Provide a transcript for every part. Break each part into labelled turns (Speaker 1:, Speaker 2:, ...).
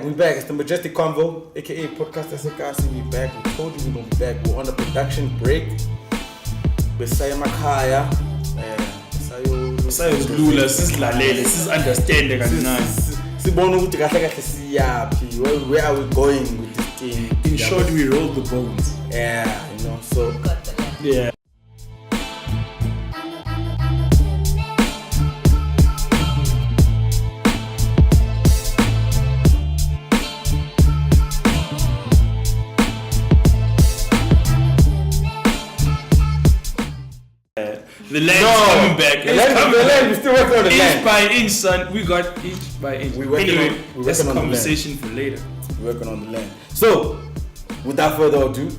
Speaker 1: We back. It's the Majestic Convo, aka Podcast Asekasi. We back. We told you we're gonna be back. We're on a production break. Besaya Makaya.
Speaker 2: Besaya Lula. This is Lalele. This is understanding.
Speaker 1: Where are we going with this thing?
Speaker 2: In short, we roll the bones.
Speaker 1: Yeah, so.
Speaker 2: Yeah. The land is coming back.
Speaker 1: The land, we still working on the land.
Speaker 2: Inch by inch, son. We got inch by inch. Anyway, that's a conversation for later.
Speaker 1: We're working on the land. So, without further ado,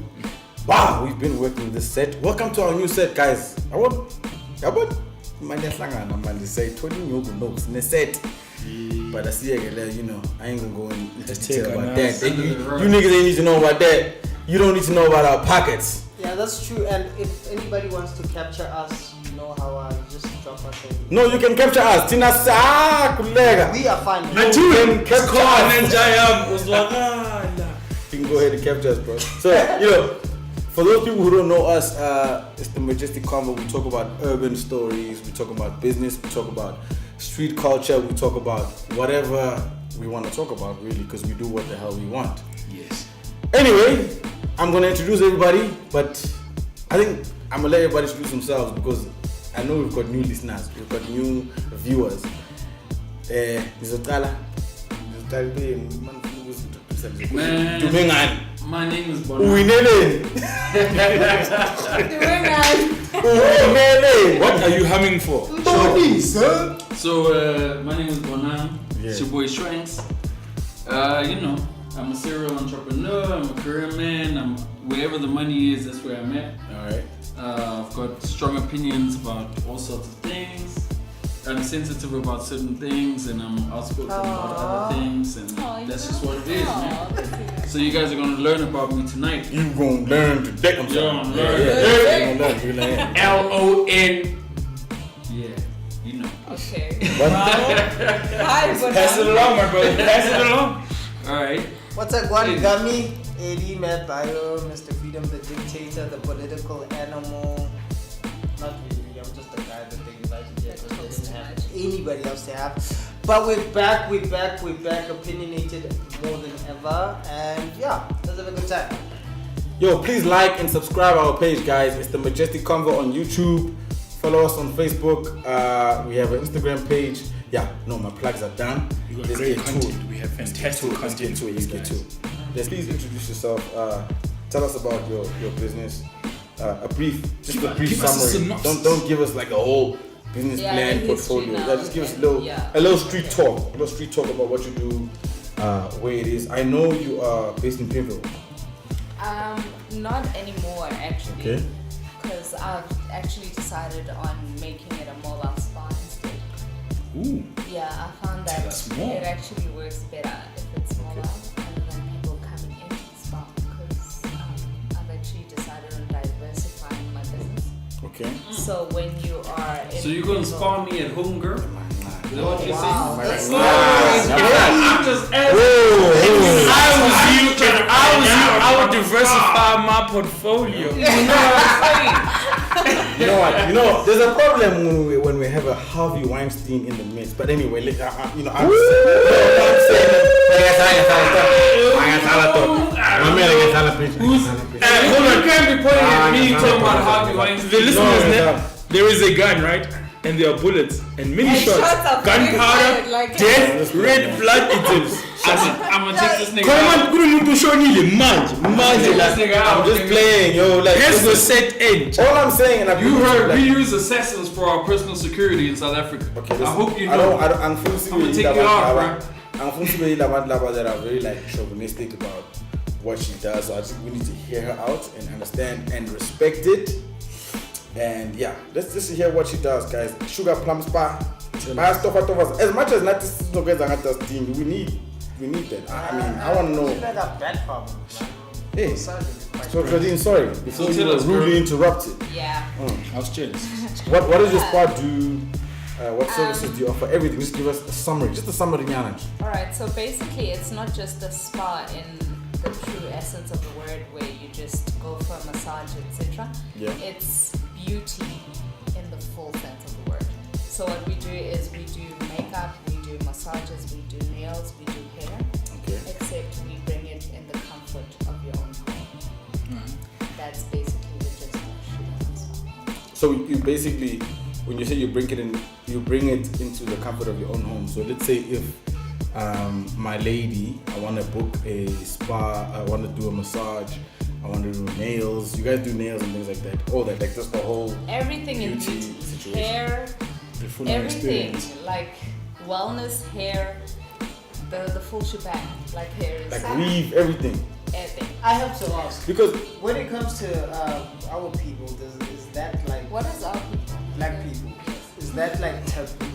Speaker 1: wow, we've been working this set. Welcome to our new set, guys. I want say 20 new notes in the set. But I see, I ain't gonna go into detail about that. You niggas ain't need to know about that. You don't need to know about our pockets.
Speaker 3: Yeah, that's true. And if anybody wants to capture us, you know how just drop us in.
Speaker 1: No, you can capture us. Tina kulega.
Speaker 3: We are fine.
Speaker 1: You can capture us. You can go ahead and capture us, bro. So, for those people who don't know us, it's the Majestic Convo. We talk about urban stories. We talk about business. We talk about street culture. We talk about whatever we want to talk about, really, because we do what the hell we want.
Speaker 2: Yes.
Speaker 1: Anyway, I'm going to introduce everybody, but I think I'm going to let everybody introduce themselves because I know we've got new listeners, we've got new viewers.
Speaker 4: My name is Bonan.
Speaker 2: What are you humming for?
Speaker 4: So, my name is Bonan. It's your boy Shranks. I'm a serial entrepreneur, I'm a career man, wherever the money is, that's where I'm at.
Speaker 1: Alright.
Speaker 4: I've got strong opinions about all sorts of things. I'm sensitive about certain things and I'm outspoken about other things, and that's just what it is, man. So you guys are going to learn about me tonight.
Speaker 1: You're going to learn today. I'm sorry.
Speaker 2: LON.
Speaker 4: Yeah, you know.
Speaker 5: Okay.
Speaker 2: Pass it along, my brother. Pass it along.
Speaker 4: Alright.
Speaker 3: What's that one? Gummy, AD, Matt Bio, Mr. Freedom, the dictator, the political animal. Not really, I'm just the guy that they decided to get because they didn't have anybody else to have. But we're back, opinionated more than ever. And yeah, let's have a good time.
Speaker 1: Yo, please like and subscribe our page, guys. It's the Majestic Convo on YouTube. Follow us on Facebook. We have an Instagram page. Yeah, no, my plugs are done.
Speaker 2: You got great content. We have fantastic content for you guys.
Speaker 1: Please introduce yourself. Tell us about your business. A brief summary. Don't give us like a whole business plan, portfolio. Just give us a little street talk. A little street talk about what you do, where it is. I know you are based in Convo.
Speaker 5: Not anymore, actually.
Speaker 1: Okay.
Speaker 5: Because I've actually decided on making it a mobile spa instead.
Speaker 2: Ooh.
Speaker 5: Yeah, I found that it actually works better if it's mobile rather than people coming into the spa, because I've actually decided on diversifying my business.
Speaker 1: Okay.
Speaker 5: So when you are in
Speaker 4: So you're going to spawn me at home, girl? Is that what you're saying?
Speaker 3: That's
Speaker 4: I'm just asking.
Speaker 2: I would diversify my portfolio.
Speaker 4: You know what I'm saying?
Speaker 1: You know what? There's a problem when we have a Harvey Weinstein in the midst. But anyway, I'm saying.
Speaker 2: Hold on, can't be pointing at me talking about Harvey Weinstein. The listeners, there is a gun, right? And there are bullets and many shots, gunpowder, death, red blood items.
Speaker 4: I'm gonna take this nigga
Speaker 1: I'm just playing, yo. Like,
Speaker 2: here's the set edge.
Speaker 1: all I'm saying, and
Speaker 4: You heard we use assassins for our personal security in South Africa.
Speaker 1: Okay,
Speaker 4: I hope you know.
Speaker 1: I'm
Speaker 4: I'm gonna take you out, bro.
Speaker 1: I'm that are very like chauvinistic about what she does. So I think we need to hear her out and understand and respect it. And yeah, let's just hear what she does, guys. Sugar plum spa. As much as not this no guys are not team, we need that. I mean, I want to know.
Speaker 3: You got a bad problem, man.
Speaker 1: Hey, so Claudine, sorry, before you were rudely interrupted.
Speaker 5: Yeah.
Speaker 2: I was jealous.
Speaker 1: What does your spa do? What services do you offer? Everything. Just give us a summary. Just a summary, Nyana.
Speaker 5: Alright, so basically it's not just a spa in the true essence of the word where you just go for a massage, etc.
Speaker 1: Yeah.
Speaker 5: It's beauty in the full sense of the word. So what we do is we do makeup, we do massages, we do nails, we do hair.
Speaker 1: Okay.
Speaker 5: Except we bring it in the comfort of your own home. That's basically the gist of Shooting.
Speaker 1: So you basically, when you say you bring it in, you bring it into the comfort of your own home. So let's say if my lady, I want to book a spa, I want to do a massage, I want to do nails. You guys do nails and things like that. All that, like just the whole
Speaker 5: everything in beauty,
Speaker 1: situation.
Speaker 5: hair,
Speaker 2: The full
Speaker 5: everything,
Speaker 2: experience.
Speaker 5: like wellness, hair, the full shebang, like hair is
Speaker 1: like weave, everything.
Speaker 5: everything.
Speaker 3: I have to ask,
Speaker 1: Because
Speaker 3: when it comes to our people, is that like
Speaker 5: What is our people?
Speaker 3: black people? Is that like taboo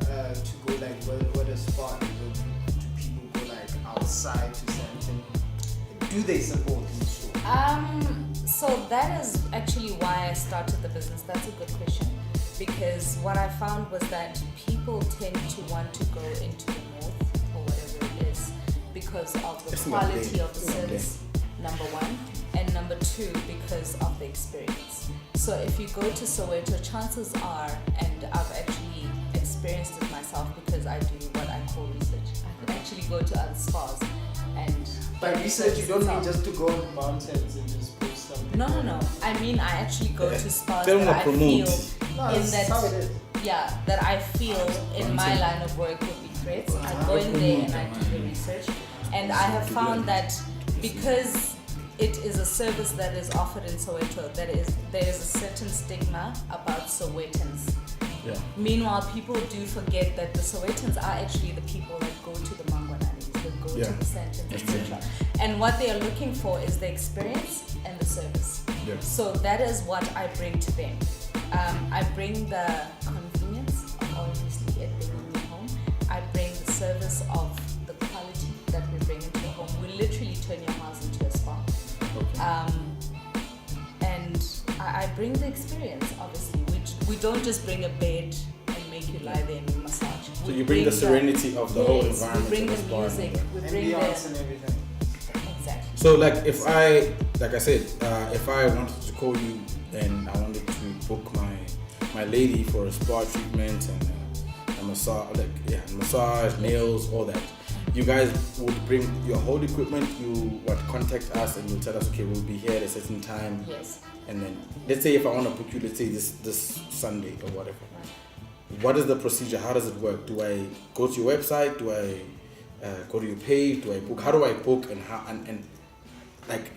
Speaker 3: to go like what a spa and go to people go like outside to something? Do they support these shows?
Speaker 5: So that is actually why I started the business. That's a good question, because what I found was that people tend to want to go into the north or whatever it is because of the quality of the service, number one, and number two, because of the experience. So if you go to Soweto, chances are, and I've actually experienced it myself because I do what I call research. I actually go to other spas and
Speaker 3: By research, you don't mean
Speaker 5: itself.
Speaker 3: just to go on mountains and just post something.
Speaker 5: No. I mean, I actually go to spas
Speaker 1: Tell
Speaker 5: that
Speaker 1: them
Speaker 5: I
Speaker 1: to
Speaker 5: feel
Speaker 1: promote.
Speaker 3: No,
Speaker 5: in
Speaker 3: that's how it
Speaker 5: that,
Speaker 3: is.
Speaker 5: yeah, that I feel in my line of work would be great. I go in there and I do the research, and I have found that because it is a service that is offered in Soweto, there is a certain stigma about Sowetans.
Speaker 1: yeah.
Speaker 5: Meanwhile, people do forget that the Sowetans are actually the people that go to the Mangwananis, that go
Speaker 1: Yeah.
Speaker 5: to the centers, etc. And what they are looking for is the experience and the service.
Speaker 1: Yeah.
Speaker 5: So that is what I bring to them. I bring the convenience of obviously it being in your home. I bring the service of the quality that we bring into your home. We literally turn your house into a spa. And I bring the experience, obviously. We don't just bring a bed and make you lie there and you massage.
Speaker 1: So you bring the serenity of the whole environment.
Speaker 5: We bring
Speaker 1: to
Speaker 5: the
Speaker 1: spa.
Speaker 5: music, we bring
Speaker 3: Ambiance
Speaker 5: the...
Speaker 3: and everything.
Speaker 5: Exactly.
Speaker 1: So like if I said, if I wanted to call you and I wanted to book my lady for a spa treatment and a massage, massage, nails, all that, you guys would bring your whole equipment. You would contact us and you'll tell us, okay, we'll be here at a certain time.
Speaker 5: Yes.
Speaker 1: And then let's say if I want to book you, let's say this Sunday or whatever. What is the procedure? How does it work? Do I go to your website? Do I go to your page? Do I book? How do I book and how and like?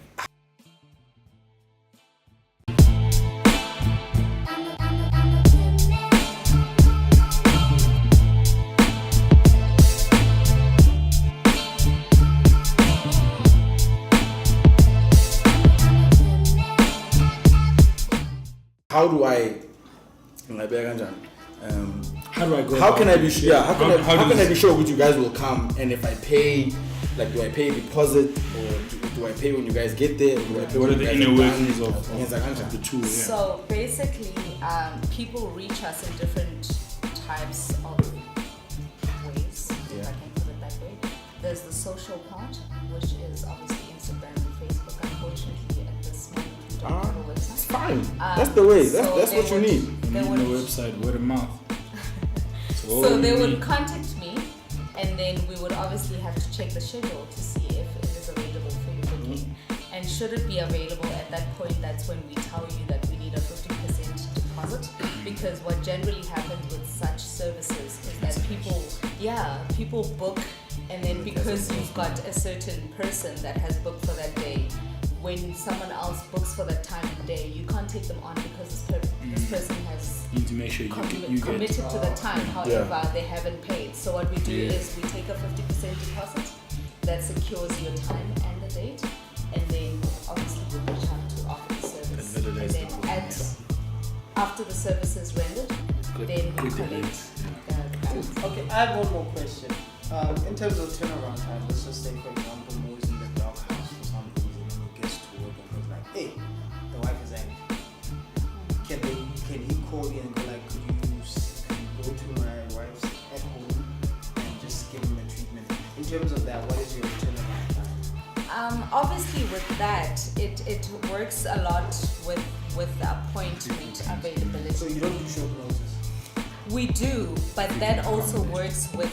Speaker 1: How do I?
Speaker 2: How do I go?
Speaker 1: How can I be sure? Yeah, how can I
Speaker 2: does-
Speaker 1: be sure which you guys will come? And if I pay, like, do I pay a deposit or do I pay when you guys get there? Or do I pay
Speaker 2: What
Speaker 1: when
Speaker 2: are
Speaker 1: you
Speaker 2: the
Speaker 1: guys
Speaker 2: inner
Speaker 1: are
Speaker 2: workings
Speaker 1: done?
Speaker 2: of the two? Yeah.
Speaker 5: So basically, people reach us in different types of ways, if I can put it that way. There's the social part, which is obviously Instagram and Facebook. Unfortunately, at this moment, we don't have a
Speaker 1: It's
Speaker 5: website.
Speaker 1: fine. That's the way.
Speaker 5: So
Speaker 1: That's
Speaker 5: they
Speaker 1: what you
Speaker 5: would-
Speaker 1: need.
Speaker 2: You
Speaker 5: they
Speaker 2: need
Speaker 5: would-
Speaker 2: the website, word of mouth.
Speaker 5: So they would contact me, and then we would obviously have to check the schedule to see if it is available for your booking. And should it be available at that point, that's when we tell you that we need a 50% deposit. Because what generally happens with such services is that people book, and then because you've got a certain person that has booked for that day, when someone else books for that time of day, you can't take them on because this person has
Speaker 2: You need to make sure you get.
Speaker 5: committed to the time, however, they haven't paid. So what we do is we take a 50% deposit that secures your time and the date, and then obviously we reach out to offer the service.
Speaker 2: That
Speaker 5: And
Speaker 2: validates
Speaker 5: then after the service is rendered, then we
Speaker 2: good
Speaker 5: collect
Speaker 2: delays.
Speaker 5: the balance.
Speaker 3: Okay, I have one more question. In terms of turnaround time, let's just say, for example, Mo is in the doghouse for some reason and he gets to work and goes like, hey, the wife is angry. Can he call you and go like, could you go to
Speaker 5: Obviously, with that, it works a lot with the appointment availability.
Speaker 3: So you don't do short notice?
Speaker 5: We do, but that also works with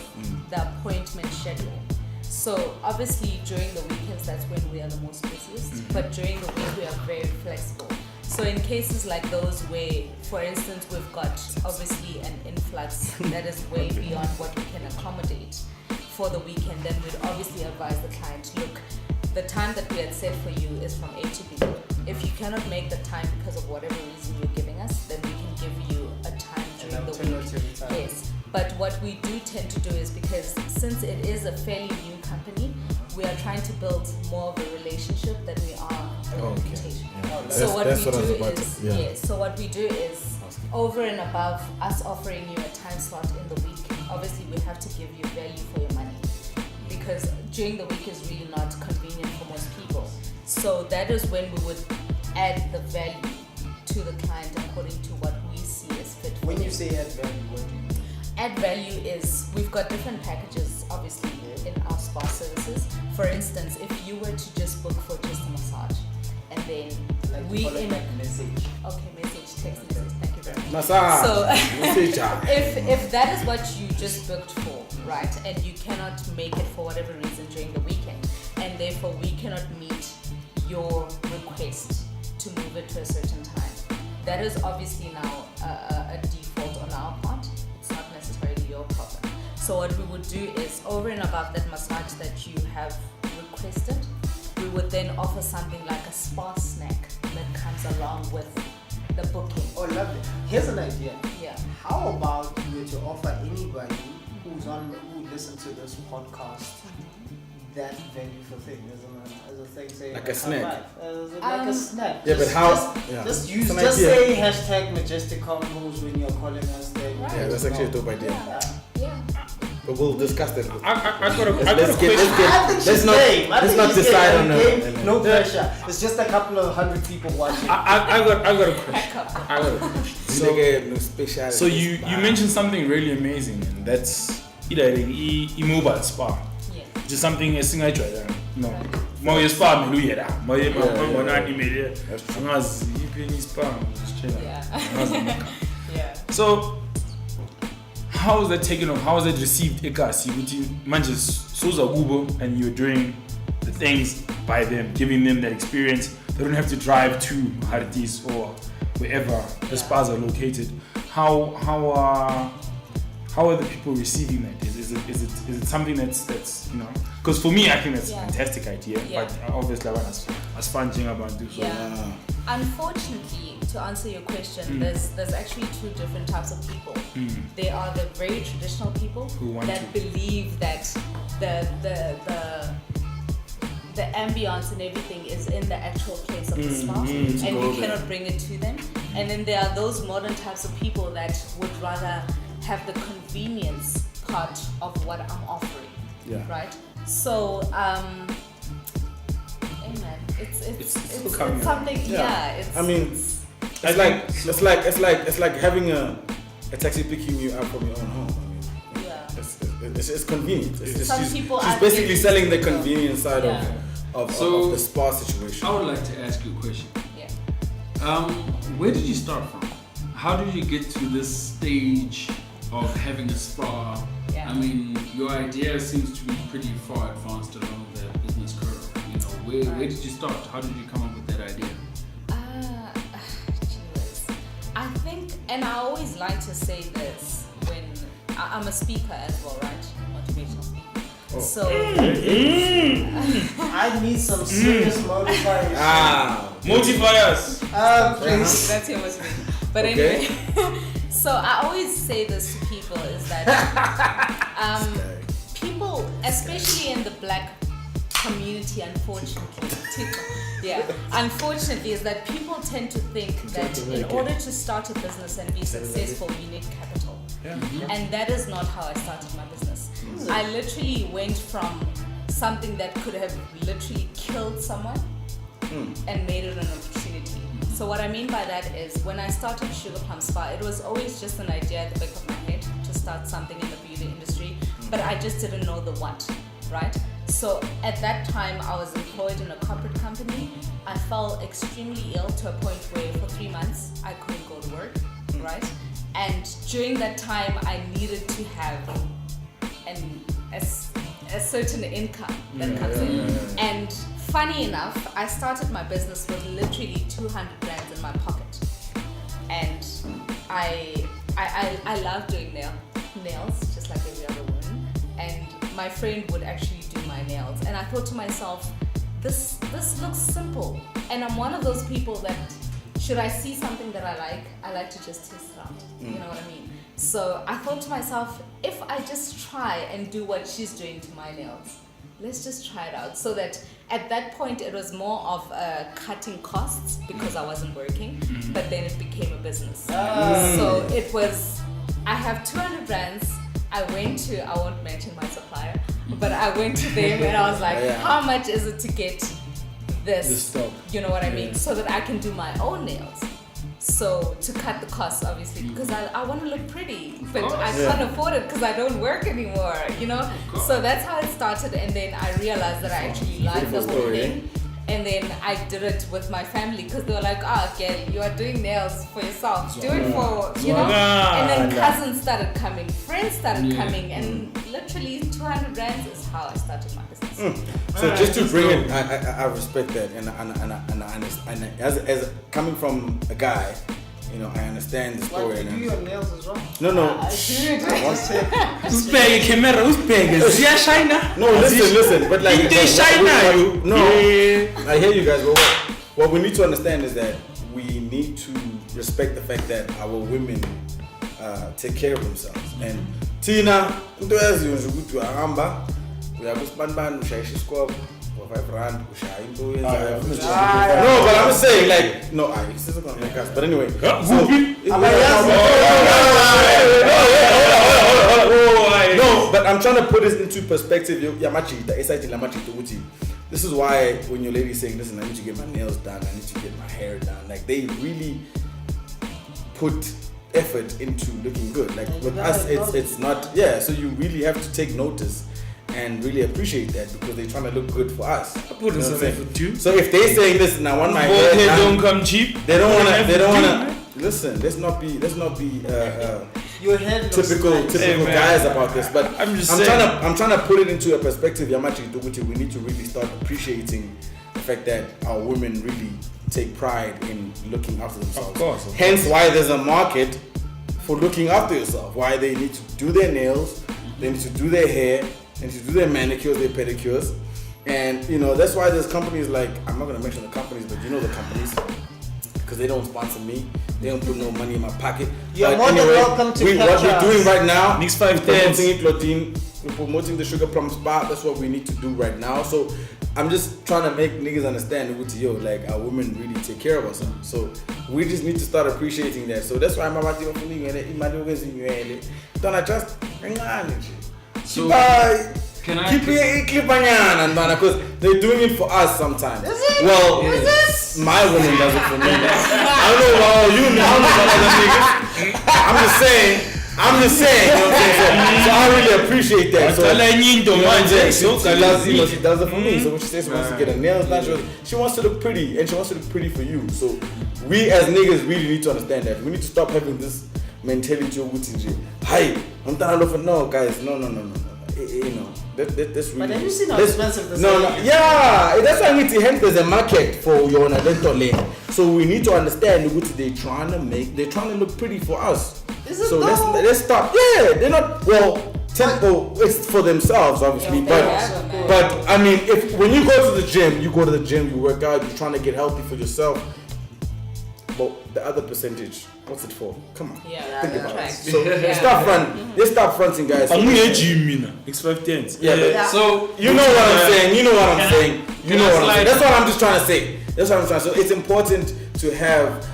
Speaker 5: the appointment schedule. So obviously during the weekends, that's when we are the most busiest. But during the week, we are very flexible. So in cases like those where, for instance, we've got obviously an influx that is way beyond what we can accommodate for the weekend, then we'd obviously advise the client, look, the time that we had set for you is from A to B. If you cannot make the time because of whatever reason you're giving us, then we can give you a time during the week. Yes. But what we do tend to do is, because since it is a fairly new company, we are trying to build more of a relationship than we are a reputation.
Speaker 1: Yeah.
Speaker 5: So what we do
Speaker 1: to
Speaker 5: is over and above us offering you a time slot in the week, obviously we have to give you value for your money, because during the week is really not convenient for most people. So that is when we would add the value to the client according to what we see as fit for
Speaker 3: When
Speaker 5: them.
Speaker 3: you say add value, what do you mean?
Speaker 5: Add value is, we've got different packages obviously in our spa services. For instance, if you were to just book for just a massage, and then
Speaker 3: Like
Speaker 5: we
Speaker 3: follow
Speaker 5: in
Speaker 3: that message.
Speaker 5: text message, thank you very much.
Speaker 1: Massage.
Speaker 5: So
Speaker 1: Message.
Speaker 5: if that is what you just booked for, right, and you cannot make it for whatever reason during the weekend, and therefore we cannot meet your request to move it to a certain time, that is obviously now a default on our part. It's not necessarily your problem. So what we would do is, over and above that massage that you have requested, we would then offer something like a spa snack that comes along with the booking.
Speaker 3: Oh, lovely. Here's an idea.
Speaker 5: Yeah.
Speaker 3: How about you were to offer anybody who listens to this podcast that value for thing as a thing, say
Speaker 1: Like a snack.
Speaker 3: Like a snack.
Speaker 1: Yeah, but how?
Speaker 3: Just
Speaker 1: It's an
Speaker 3: say
Speaker 1: idea.
Speaker 3: hashtag Majestic Convos when you're calling us. Then
Speaker 5: Right.
Speaker 1: Yeah, that's actually a dope idea.
Speaker 5: Yeah.
Speaker 1: But we'll discuss that.
Speaker 2: I got a
Speaker 1: Let's
Speaker 2: question.
Speaker 1: let's not decide on it.
Speaker 3: No pressure. It's just a couple of 100 people watching.
Speaker 2: I got a question.
Speaker 5: Back up.
Speaker 2: I got a question. So you mentioned something really amazing, and that's mobile spa.
Speaker 5: Yeah.
Speaker 2: Just something a single no. More spa me lo more animated. Spa.
Speaker 5: Yeah. Yeah.
Speaker 2: So how is that taken off? How is it received? And you're doing the things by them, giving them that experience. They don't have to drive to Hardis or wherever the spas are located. How are the people receiving that? Is it something that's you know? Because for me, I think that's a fantastic idea.
Speaker 5: Yeah.
Speaker 2: But obviously, I was sponging about do so.
Speaker 5: Yeah. Unfortunately, to answer your question, there's actually two different types of people. There are the very traditional people that believe that the ambience and everything is in the actual place of the spa, and you cannot bring it to them. And then there are those modern types of people that would rather have the convenience part of what I'm offering.
Speaker 1: Yeah.
Speaker 5: Right. So amen. It's something. Yeah.
Speaker 1: I mean, it's like having a taxi picking you up from your own home. I mean, it's convenient. She's basically selling the convenience side of the spa situation.
Speaker 4: I would like to ask you a question.
Speaker 5: Yeah.
Speaker 4: Where did you start from? How did you get to this stage of having a spa?
Speaker 5: Yeah.
Speaker 4: I mean, your idea seems to be pretty far advanced along the business curve. You know, where did you start? How did you come up with that idea?
Speaker 5: I think, and I always like to say this when I'm a speaker as well, right? Motivational speaker.
Speaker 1: Oh.
Speaker 5: So
Speaker 3: I need some serious motivation.
Speaker 2: Motivators.
Speaker 3: Please.
Speaker 5: That's your motivation. But anyway, so I always say this to people is that people, especially in the black community, unfortunately, unfortunately, is that people tend to think that in order to start a business and be successful, you need capital. And that is not how I started my business. I literally went from something that could have literally killed someone and made it an opportunity. So what I mean by that is, when I started Sugar Plum Spa, it was always just an idea at the back of my head to start something in the beauty industry, but I just didn't know the what, right? So at that time, I was employed in a corporate company. I fell extremely ill to a point where for 3 months I couldn't go to work, right? And during that time, I needed to have a certain income that comes in. And funny enough, I started my business with literally 200 rands in my pocket. And I love doing nails, just like every other woman. And my friend would actually do my nails. And I thought to myself, this looks simple. And I'm one of those people that, should I see something that I like to just test it out. You know what I mean? So I thought to myself, if I just try and do what she's doing to my nails, let's just try it out. So that at that point it was more of cutting costs because I wasn't working, but then it became a business. So it was, I have 200 brands. I won't mention my supplier, but I went to them and I was like, how much is it to get this? You know what I mean? So that I can do my own nails. So to cut the costs, obviously, because I want to look pretty, but I can't afford it because I don't work anymore, you know? So that's how it started, and then I realized that I actually liked the whole thing. And then I did it with my family because they were like, girl, you are doing nails for yourself. Do it for, you know? And then cousins started coming, friends started coming, and literally 200 rands is how I started my business.
Speaker 1: So just to bring it, I respect that, and as coming from a guy, you know, I understand the story.
Speaker 3: Like, you do your nails as well?
Speaker 1: No.
Speaker 2: Who's paying camera? Who's paying? Is it China?
Speaker 1: No, listen. But like,
Speaker 2: China,
Speaker 1: no, I hear you guys. But what we need to understand is that we need to respect the fact that our women take care of themselves. And Tina, we are for 5 rand, no, but I'm saying like, no, it's not gonna make us. But anyway, no, but I'm trying to put this into perspective. This is why when your lady's saying, listen, I need to get my nails done, I need to get my hair done, like they really put effort into looking good. Like with us, it's not, so you really have to take notice and really appreciate that because they're trying to look good for us. I put in some effort too. So if they saying this, I want my hair done,
Speaker 2: don't come cheap.
Speaker 1: They don't wanna. Listen, let's not be typical guys about this. But I'm trying to put it into a perspective. We need to really start appreciating the fact that our women really take pride in looking after themselves. Of course. Hence why there's a market for looking after yourself. Why they need to do their nails, they need to do their hair, and to do their manicures, their pedicures. And you know, that's why there's companies like, I'm not gonna mention the companies, but you know the companies, because they don't sponsor me, they don't put no money in my pocket.
Speaker 3: You're more than welcome to
Speaker 1: what we're doing right now,
Speaker 2: next 5 days,
Speaker 1: we're promoting the Sugar Plum Spa. That's what we need to do right now. So I'm just trying to make niggas understand, like our women really take care of us. So we just need to start appreciating that. So that's why I'm about to so can I keep because they're doing it for us sometimes.
Speaker 3: Is it?
Speaker 1: Well, my woman does it for me. I don't know about you, I don't know about other niggas. I'm just saying, you know what I'm saying? So I really appreciate that. So she does it for me. So when she says she wants to get her nails done, she wants to look pretty, and she wants to look pretty for you. So we as niggas really need to understand that. We need to stop having this mentality of hi, I'm tired of no guys, no. You know, that's really.
Speaker 3: But have you seen how expensive this is?
Speaker 1: That's why I need to hence there's a market for your dental lane. So we need to understand what they're trying to look pretty for us.
Speaker 3: Is it
Speaker 1: so let's stop. Yeah, they're not it's for themselves obviously, but I mean when you go to the gym, you work out, you're trying to get healthy for yourself. But the other percentage, what's it for? Come on, think about it. So let's start fronting, guys.
Speaker 2: I'm here, Jimmy. X510s.
Speaker 1: Yeah. So you know what I'm saying. That's what I'm just trying to say. So it's important to have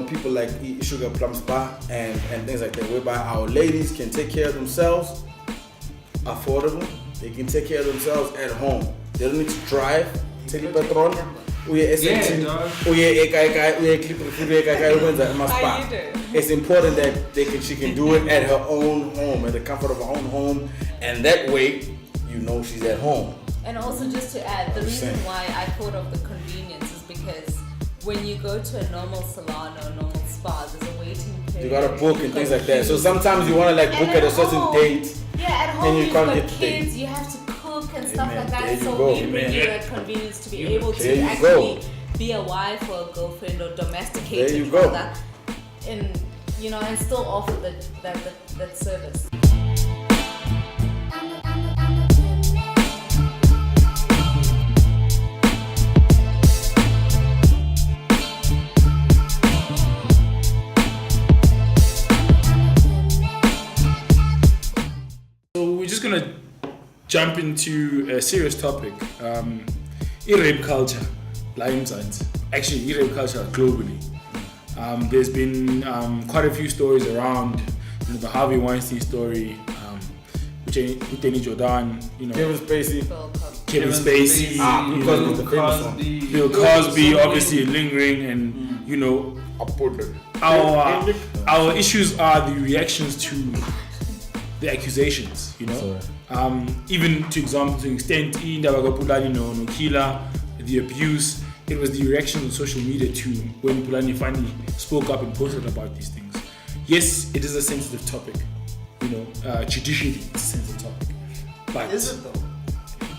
Speaker 1: people like Sugar Plum Spa and things like that, whereby our ladies can take care of themselves, affordable. They can take care of themselves at home. They don't need to drive. Take the petrol. It's important that she can do it at her own home, at the comfort of her own home, and that way you know she's at home.
Speaker 5: And also, just to add, the reason why I thought of the convenience is because when you go to a normal salon or a normal spa, there's a waiting period.
Speaker 1: You gotta book and things like that. So sometimes you wanna like book at a certain date.
Speaker 5: Yeah, at home
Speaker 1: and you
Speaker 5: you've
Speaker 1: can't
Speaker 5: got
Speaker 1: get the
Speaker 5: kids, you have to cook and stuff
Speaker 1: Amen.
Speaker 5: like that.
Speaker 1: There you
Speaker 5: So
Speaker 1: go.
Speaker 5: we bring you that convenience to be able to actually be a wife or a girlfriend or domesticated rather, and and still offer that service.
Speaker 2: Gonna jump into a serious topic. Rape culture, actually rape culture globally. There's been quite a few stories around the Harvey Weinstein story, Whitney Jordan,
Speaker 1: Kevin Spacey,
Speaker 2: Bill Cosby, obviously lingering, and our issues are the reactions to the accusations, even to extent the abuse. It was the reaction on social media to when Pulani finally spoke up and posted about these things. Yes, it is a sensitive topic, judicially it's a sensitive topic. But
Speaker 3: is it though?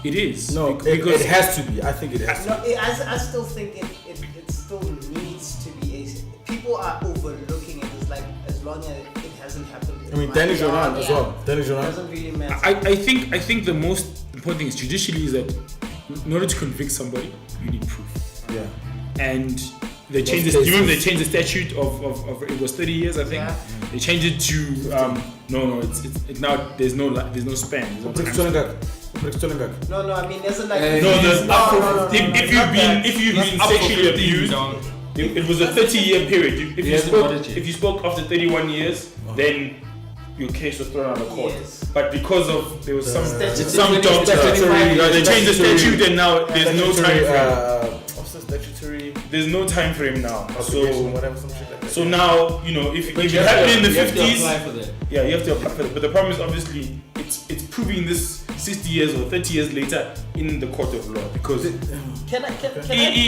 Speaker 2: It is.
Speaker 1: No, because it has to be. I think it has to be.
Speaker 3: I still think it still needs to be. People are overlooking it. It's like as long as it hasn't happened.
Speaker 1: Danny Joran as well. Danny Joran
Speaker 3: doesn't really matter.
Speaker 2: I think the most important thing is judicially is that in order to convict somebody, you need proof.
Speaker 1: Yeah.
Speaker 2: And they changed this. Do you remember they changed the statute of it was 30 years, I think. Yeah. They changed it to it's now there's no span.
Speaker 3: No, I mean there's like
Speaker 2: if you've been sexually abused, it was a 30-year period. If you spoke after 31 years, then your case was thrown out of court.
Speaker 3: Yes.
Speaker 2: But because of there was some
Speaker 1: statutory,
Speaker 2: they changed the statute and now there's no time frame.
Speaker 1: What's the statutory?
Speaker 2: There's no time frame now. So
Speaker 1: whatever, some shit like that.
Speaker 2: So now if you have been in the 50s,
Speaker 4: you have to apply for that.
Speaker 2: Yeah, you have to apply for it. But the problem is obviously it's proving this 60 years or 30 years later in the court of law because
Speaker 3: can I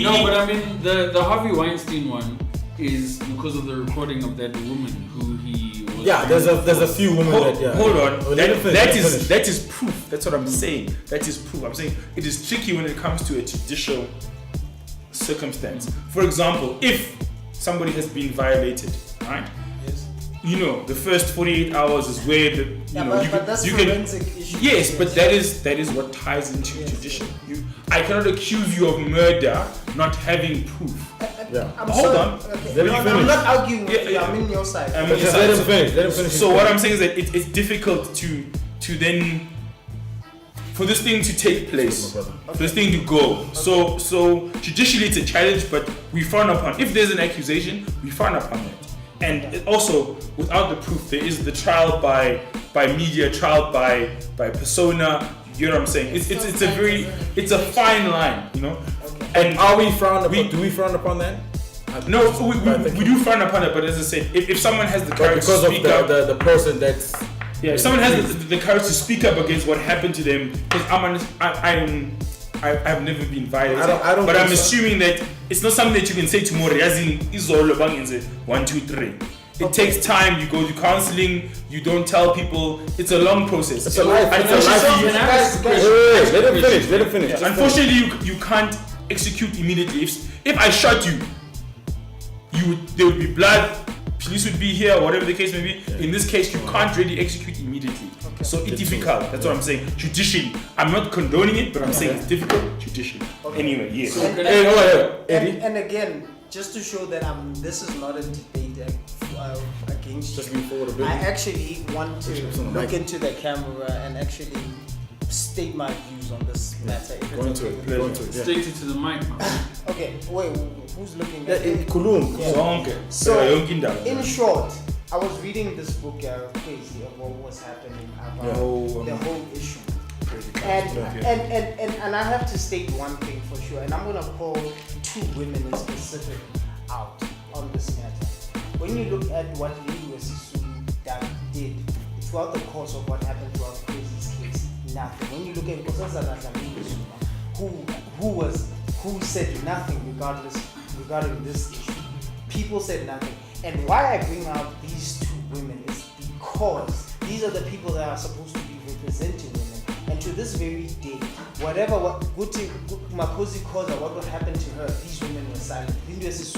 Speaker 4: no, but I mean the Harvey Weinstein one is because of the recording of that woman who he was.
Speaker 1: Yeah, there's a few women
Speaker 2: hold on. That is proof. That's what I'm saying. That is proof. I'm saying it is tricky when it comes to a judicial circumstance. For example, if somebody has been violated, right?
Speaker 3: Yes.
Speaker 2: The first 48 hours is where
Speaker 3: but that's forensic issue.
Speaker 2: Yes, but that is what ties into judicial. I cannot accuse you of murder not having proof. Hold on.
Speaker 3: Okay. I'm not arguing with you. I'm in your side.
Speaker 1: Let him finish.
Speaker 2: So what I'm saying is that it's difficult to then for this thing to take place, for this thing to go. So judicially it's a challenge, but we frown upon. If there's an accusation, we frown upon it. And also, without the proof, there is the trial by media, trial by persona. You know what I'm saying? It's a fine line, Okay.
Speaker 1: And are we frowned upon? Do we frown upon that?
Speaker 2: No, we do frown upon it. But as I said, if someone has the courage to speak up,
Speaker 1: the person that's
Speaker 2: if someone has the courage to speak up against what happened to them, because I've never been violated, but I'm assuming that it's not something that you can say tomorrow. As in, izolo bangenze 1, 2, 3. It takes time. You go to counseling. You don't tell people. It's a long process.
Speaker 1: It's a life. Let him finish.
Speaker 2: Unfortunately, you can't execute immediately. If I shot you, there would be blood. Police would be here, whatever the case may be. In this case, you can't really execute immediately. Okay. So it's difficult. That's what I'm saying. Judicially, I'm not condoning it, but I'm saying it's difficult judicially. Okay. Anyway, yes.
Speaker 3: And again, just to show that this is not a debate against
Speaker 1: just
Speaker 3: you.
Speaker 1: Forward a bit.
Speaker 3: I actually want to look into the camera and actually state my views on this matter.
Speaker 1: Go into it.
Speaker 4: State it to the mic.
Speaker 3: Okay, wait, who's looking at it?
Speaker 1: Kulum.
Speaker 3: So, in short, I was reading this book, Crazy, of what was happening about the whole issue. And I have to state one thing for sure, and I'm going to call 2 women in specific out on this matter. When you look at what Lady Wesisu did throughout the course of what happened throughout Crazy's case, nothing. When you look at Nkosazana Dlamini Zuma, who said nothing regarding this issue. People said nothing. And why I bring out these two women is because these are the people that are supposed to be representing women. And to this very day, whatever Makosi Koza, what would happen to her, these women were silent. These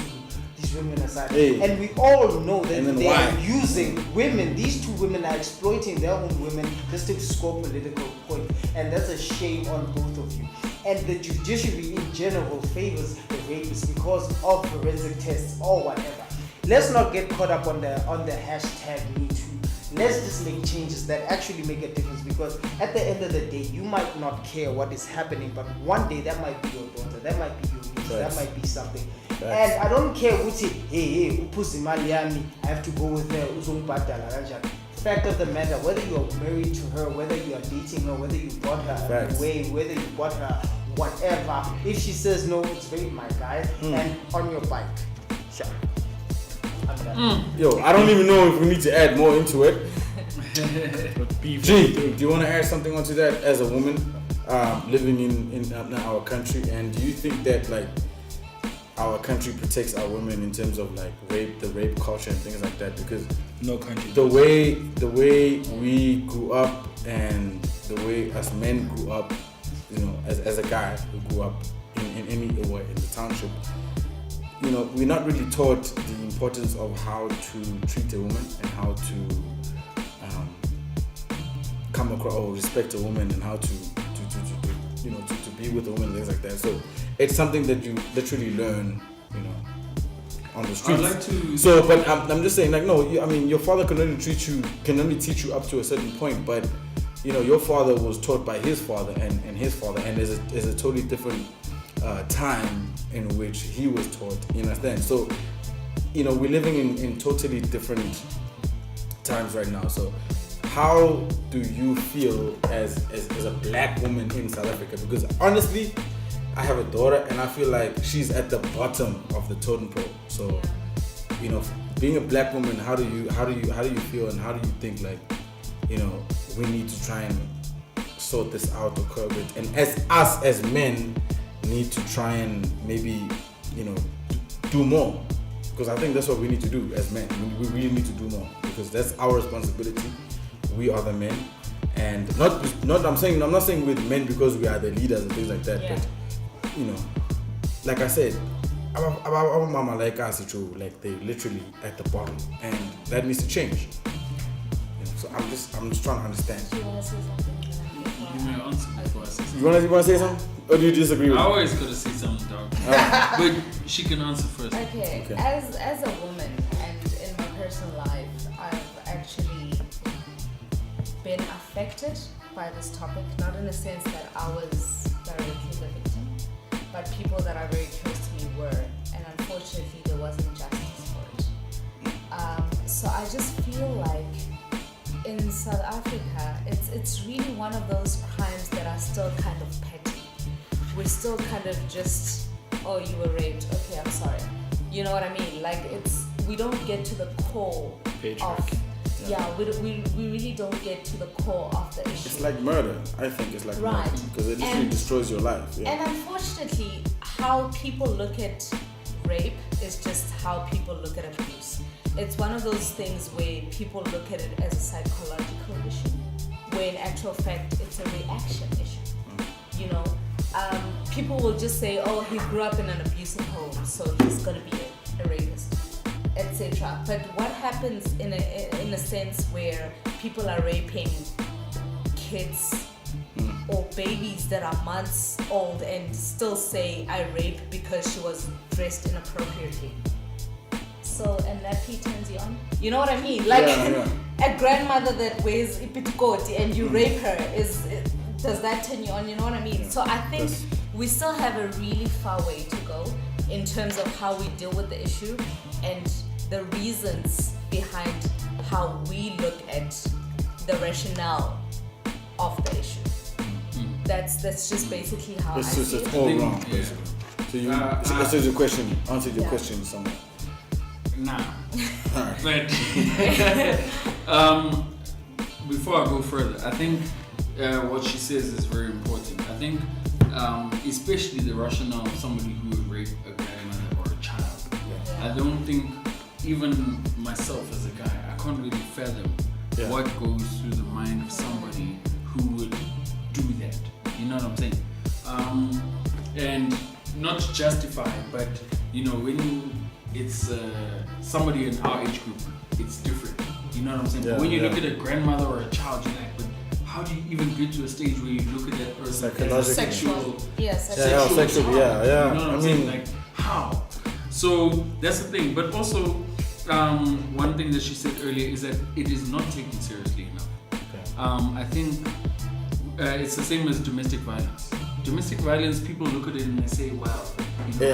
Speaker 3: women are silent. Hey. And we all know that they are using women. These two women are exploiting their own women just to score political points. And that's a shame on both of you. And the judiciary in general favors the rapists because of forensic tests or whatever. Let's not get caught up on the hashtag #MeToo. Let's just make changes that actually make a difference, because at the end of the day, you might not care what is happening, but one day that might be your daughter, that might be your niece, that might be something. And I don't care what I have to go with her. Fact of the matter, whether you are married to her, whether you are dating her, whether you bought her away, whether you bought her whatever, if she says no, it's very my guy, and on your bike. Sure.
Speaker 1: Yo, I don't even know if we need to add more into it. G, do you want to add something onto that as a woman living in our country? And do you think that like our country protects our women in terms of like the rape culture and things like that? Because
Speaker 2: no country.
Speaker 1: The way we grew up and the way as men grew up, you know, as a guy who grew up in any way in the township, you know, we're not really taught the importance of how to treat a woman and how to come across or respect a woman and how to be with a woman and things like that. So it's something that you literally learn, you know, on the streets.
Speaker 4: I'd like to.
Speaker 1: So, but I'm just saying, like, no, I mean, your father can only teach you up to a certain point, but you know, your father was taught by his father and his father, and there's a totally different time in which he was taught. You understand? So, you know, we're living in totally different times right now. So, how do you feel as a black woman in South Africa? Because honestly, I have a daughter, and I feel like she's at the bottom of the totem pole. So, you know, being a black woman, how do you feel, and how do you think, like, you know, we need to try and sort this out or curb it, and as men need to try and maybe, you know, do more, because I think that's what we need to do as men. We really need to do more, because that's our responsibility. We are the men, and I'm not saying with men because we are the leaders and things like that, but you know, like I said, our mama like us, like they literally at the bottom, and that needs to change. You know, so I'm just trying to understand.
Speaker 5: Do you want to say something?
Speaker 4: You may answer before I say something.
Speaker 1: You want to say something, or do you disagree with me?
Speaker 4: I always gotta say something, dog. But she can answer first.
Speaker 5: Okay. As a woman, and in my personal life, I've actually been affected by this topic, not in the sense that I was directly the victim, but people that are very close to me were, and unfortunately there wasn't justice for it. So I just feel like in South Africa, it's really one of those crimes that are still kind of petty. We're still kind of just, oh, you were raped, okay, I'm sorry. You know what I mean? Like, we don't get to the core of. We really don't get to the core of the issue.
Speaker 1: It's like murder. I think it's like murder, because it literally destroys your life. Yeah.
Speaker 5: And unfortunately, how people look at rape is just how people look at abuse. It's one of those things where people look at it as a psychological issue, where in actual fact it's a reaction issue. You know, people will just say, oh, he grew up in an abusive home, so he's gonna be a rapist, etc. But what happens in a sense where people are raping kids or babies that are months old and still say, I raped because she was dressed inappropriately? So, and that turns you on? You know what I mean? Like, a grandmother that wears ipitikoti and you rape her, does that turn you on? You know what I mean? So I think we still have a really far way to go in terms of how we deal with the issue and the reasons behind how we look at the rationale of the issue. That's just basically how
Speaker 1: it's
Speaker 5: I
Speaker 1: just,
Speaker 5: see
Speaker 1: it's
Speaker 5: it.
Speaker 1: all wrong, basically. So you answered your question somewhere.
Speaker 4: Nah. But before I go further, I think what she says is very important. I think, especially the rationale of somebody who would rape a grandmother or a child. I don't think, even myself as a guy, I can't really fathom what goes through the mind of somebody who would do that. You know what I'm saying? And not to justify, but when it's somebody in our age group, it's different. You know what I'm saying? But when you look at a grandmother or a child, you're like, but how do you even get to a stage where you look at that person as sexual?
Speaker 1: Sexual. Yeah.
Speaker 4: You know what I'm saying? Like, how? So that's the thing. But also, one thing that she said earlier is that it is not taken seriously enough. I think it's the same as domestic violence. Domestic violence, people look at it and they say, wow, they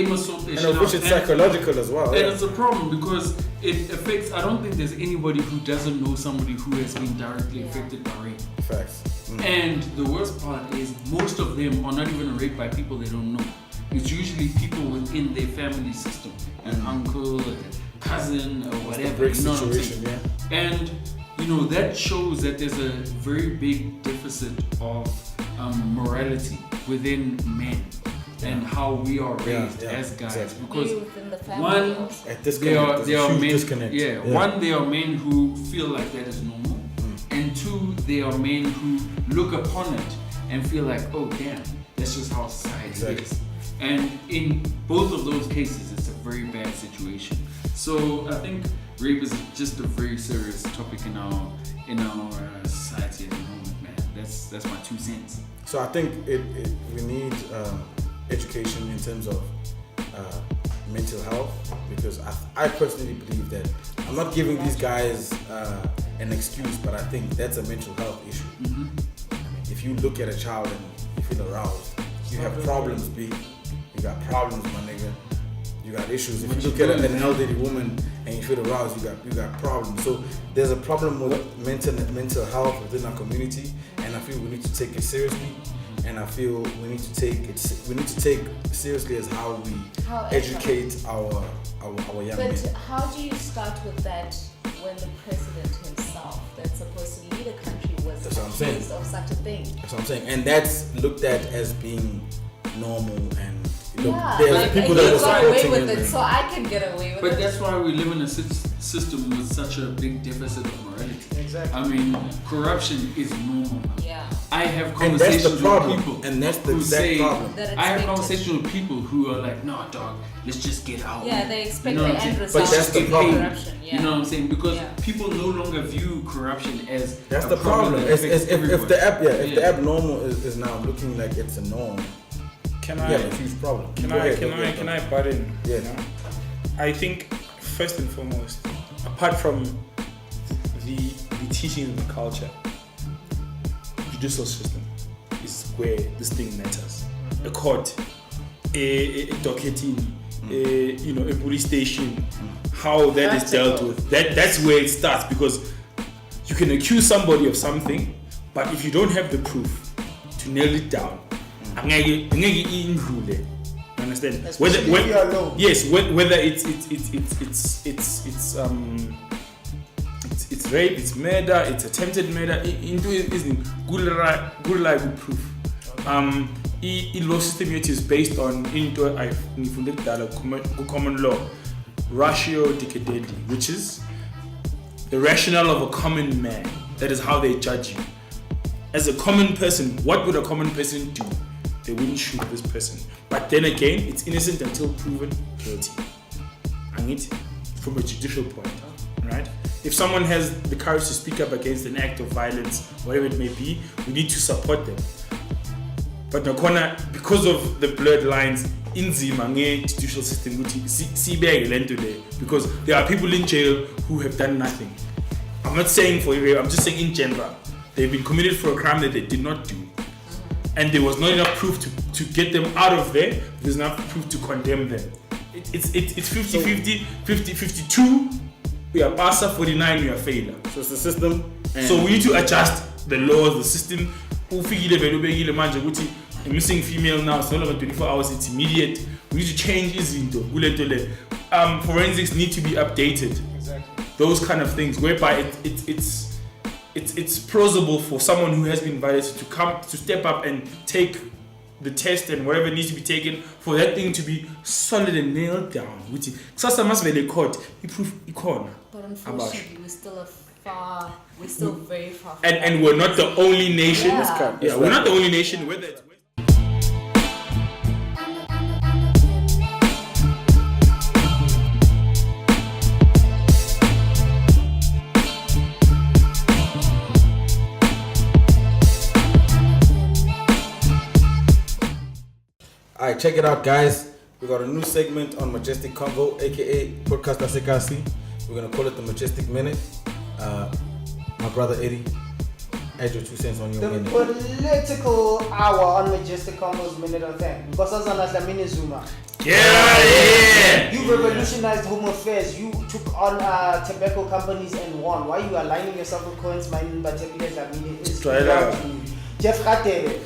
Speaker 4: must sort their shit out.
Speaker 1: Which is psychological as well.
Speaker 4: And it's a problem because it affects, I don't think there's anybody who doesn't know somebody who has been directly affected by rape.
Speaker 1: Facts.
Speaker 4: And the worst part is most of them are not even raped by people they don't know. It's usually people within their family system, an uncle, a cousin, or whatever. You know what I'm saying? And that shows that there's a very big deficit of morality within men and how we are raised as guys. Because one, they are men. One, they are men who feel like that is normal, and two, they are men who look upon it and feel like, oh damn, that's just how society is. And in both of those cases, it's a very bad situation. So I think rape is just a very serious topic in our society at the moment, man. That's my 2 cents.
Speaker 1: So I think we need education in terms of mental health, because I personally believe that I'm not giving these guys an excuse, but I think that's a mental health issue.
Speaker 4: Mm-hmm.
Speaker 1: If you look at a child and you feel aroused, you have problems, B. You got problems, my nigga. You got issues. If you look at an elderly woman and you feel aroused, you got problems. So there's a problem with mental health within our community, and I feel we need to take it seriously. And I feel we need to take seriously as how we educate our young men.
Speaker 5: But how do you start with that when the president himself, that's supposed to lead a country, was accused of such a thing?
Speaker 1: That's what I'm saying. And that's looked at as being normal, and
Speaker 5: there's people that are supporting away with it, so I can get away with it.
Speaker 4: But that's why we live in a system with such a big deficit of morality.
Speaker 3: Exactly.
Speaker 4: I mean, corruption is normal.
Speaker 5: Yeah.
Speaker 4: I have conversations with people
Speaker 1: and that's the
Speaker 4: who say,
Speaker 1: problem.
Speaker 4: I have conversations with people who are like, no, dog, let's just get out.
Speaker 5: Yeah, they expect the end result.
Speaker 1: But that's the problem.
Speaker 5: Corruption. Yeah.
Speaker 4: You know what I'm saying? Because people no longer view corruption as
Speaker 1: that's the problem. If the abnormal is now looking like it's a norm,
Speaker 2: Can
Speaker 1: a huge problem.
Speaker 2: Can I butt in?
Speaker 1: Yeah.
Speaker 2: I think first and foremost, apart from the teaching and the culture, judicial system is where this thing matters. A court, a docketing, a police station, how that is dealt with. That's where it starts, because you can accuse somebody of something, but if you don't have the proof to nail it down, you understand? Whether it's rape, it's murder, it's attempted murder. Into isn't good like proof. Law system is based on common law, ratio dicadendi, which is the rationale of a common man. That is how they judge you. As a common person, what would a common person do? They wouldn't shoot this person. But then again, it's innocent until proven guilty. And it from a judicial point, right? If someone has the courage to speak up against an act of violence, whatever it may be, we need to support them. But Nakona, because of the blurred lines in the judicial system, because there are people in jail who have done nothing. I'm not saying for rape, I'm just saying in general. They've been committed for a crime that they did not do. And there was not enough proof to get them out of there. There's enough proof to condemn them. It's 50-50, 50-52. We are Barca, 49, we are failure.
Speaker 1: So it's the system.
Speaker 2: So we need to adjust the laws, the system. A missing female now, it's no longer 24 hours, it's immediate. We need to change izinto. forensics need to be updated.
Speaker 3: Exactly.
Speaker 2: Those kind of things, whereby it's plausible for someone who has been violated to step up and take the test and whatever needs to be taken for that thing to be solid and nailed down. Which is court, proof icon.
Speaker 5: But unfortunately, we're still very far.
Speaker 2: And we're not the only nation.
Speaker 5: Yeah.
Speaker 2: We're not the only nation. Whether it's
Speaker 1: Alright, check it out, guys. We got a new segment on Majestic Convo, aka Podcast Asekasi. We're gonna call it the Majestic Minute. My brother Eddie, add your 2 cents on your minute.
Speaker 3: The political hour on Majestic Convo's Minute of Fame. Nkosazana Dlamini Zuma.
Speaker 2: yeah.
Speaker 3: You revolutionized home affairs. You took on tobacco companies and won. Why you aligning yourself with coins mining but Dlamini is Jeff Katere.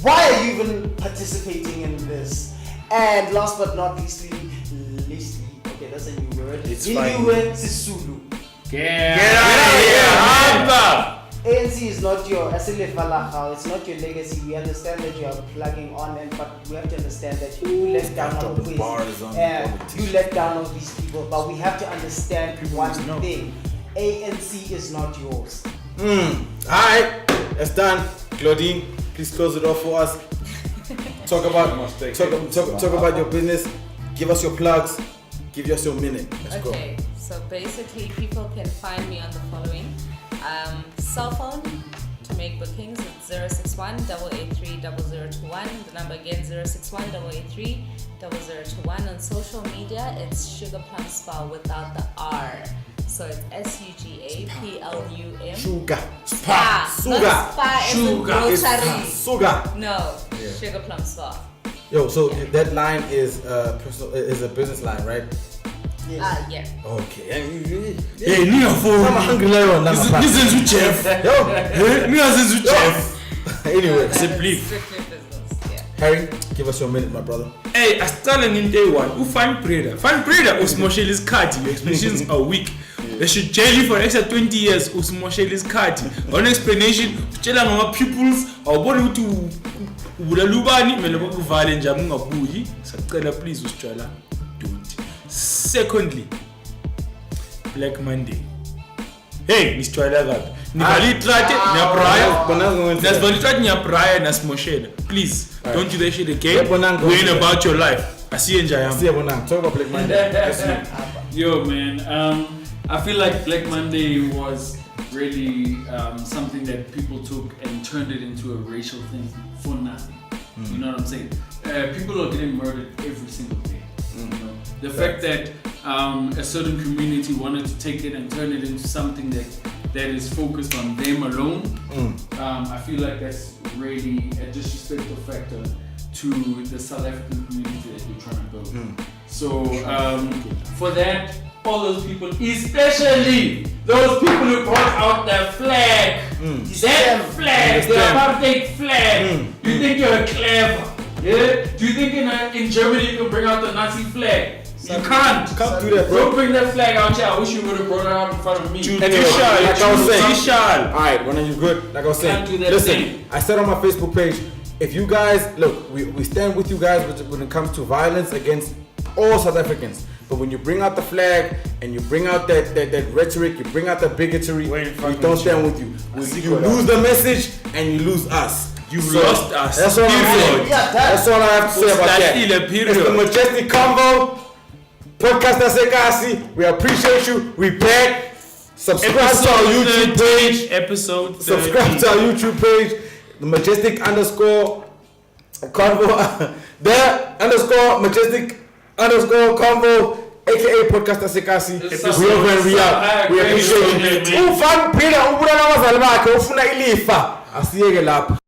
Speaker 3: Why are you even participating in this? And last but not leastly, okay, that's a new word.
Speaker 2: It's fine.
Speaker 3: Sisulu.
Speaker 2: Get out of here,
Speaker 3: ANC is not your it's not your legacy. We understand that you are plugging on, but we have to understand that you let down all the ways. You let down all these people, but we have to understand one thing. ANC is not yours.
Speaker 1: Alright, that's done. Claudine, please close it off for us. Talk about your business. Give us your plugs. Give us your minute. Let's go.
Speaker 5: Okay, so basically people can find me on the following. Cell phone to make bookings, it's 061-883-0021. The number again 061-883-0021. On social media, it's Sugar Plum Spa without the R. So it's SUGAPLUM.
Speaker 1: Sugar.
Speaker 5: Spa.
Speaker 1: Sugar.
Speaker 5: Sugar. No, Sugar Plum Spa.
Speaker 1: Yo, so that line is a business line, right?
Speaker 3: Yes.
Speaker 5: Yeah.
Speaker 1: Okay.
Speaker 2: Hey, I'm
Speaker 1: hungry now.
Speaker 2: Listen to Jeff.
Speaker 1: Anyway,
Speaker 2: simply.
Speaker 5: Strictly business, yeah.
Speaker 1: Harry, give us your minute, my brother.
Speaker 2: Hey, I started in day one. Who find Preda? Find Preda. Usmoshel's card. Your explanations are weak. They should jail you for an extra 20 years. Usmoshel's card. On explanation, tell our pupils or what to Ulalubani, Melabu Valen Jamunga Buyi. Sakala, please, Ustrala. Do it. Secondly, Black Monday. Hey, Mr. Alagat. Please don't do that shit again. Worrying about your life. I see Njayam.
Speaker 1: Talk about Black Monday.
Speaker 4: Yo, man. I feel like Black Monday was really something that people took and turned it into a racial thing for nothing. You know what I'm saying? People are getting murdered every single day. You know? The fact that a certain community wanted to take it and turn it into something that is focused on them alone, I feel like that's really a disrespectful factor to the South African community that we're trying to build. So for that, all those people, especially those people who brought out the flag, that flag, the apartheid flag, you think you're clever? Yeah? Do you think in Germany you can bring out the Nazi flag? You can't do that, bro. Don't bring that flag out here. I wish you would have brought it out in front of me.
Speaker 1: Anyway, like I was saying, alright, when are you good? Like I was saying, listen, I said on my Facebook page, if you guys, look, we stand with you guys when it comes to violence against all South Africans. But when you bring out the flag and you bring out that rhetoric, you bring out the bigotry, we don't stand with you. You lose the message and you lose us.
Speaker 2: You lost us.
Speaker 1: That's all I'm saying. That's all I have to say about that. It's the Majestic Convo. Podcast Asekasi. We appreciate you. We back. Subscribe to our YouTube page. Subscribe to our YouTube page. The Majestic_Convo. Majestic_Convo. AKA Podcast Asekasi. We over and we out. We appreciate you. Ufan Pina ubuna na wazali bakhe ufuna ilifa. Asiyeke lapha.